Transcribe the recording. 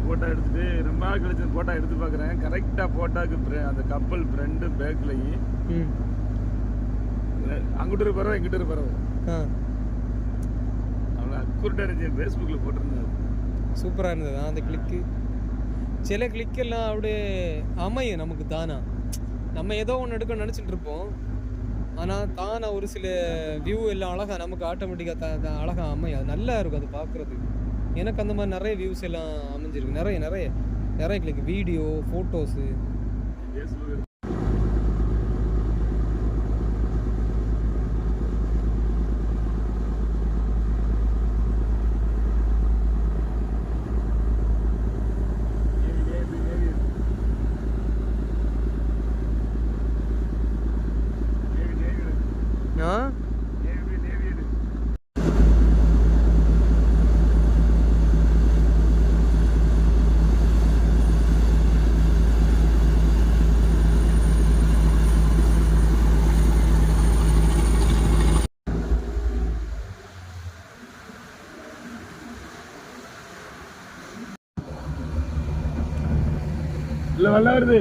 Photo எடுத்துட்டு ரொம்ப நாள் கழிச்சு ஃபோட்டோ எடுத்து பார்க்குறேன். கரெக்டாக ஃபோட்டோக்கு அந்த கப்பல் ஃப்ரெண்டு பேக்லையும் அங்கிட்டு ஒரு பறவை இங்கிட்டு ஒரு பறவை அவ்வளோ அக்குரட்டாக இருந்துச்சு. ஃபேஸ்புக்கில் போட்டிருந்தாரு. சூப்பராக இருந்தது அந்த கிளிக்கு. சில கிளிக்கெல்லாம் அப்படியே அமையும் நமக்கு தானா. நம்ம ஏதோ ஒன்று எடுக்க நினச்சிட்டு இருப்போம், ஆனால் தானா ஒரு சில வியூ எல்லாம் அழகாக நமக்கு ஆட்டோமேட்டிக்காக அழகாக அமையும். அது நல்லா இருக்கும் அது பார்க்குறது. எனக்கு அந்த மாதிரி நிறைய வியூஸ் எல்லாம் அமைஞ்சிருக்கு. நிறைய நிறைய நிறைய கிளிக், வீடியோ, ஃபோட்டோஸு. இல்லை, நல்லா வருது.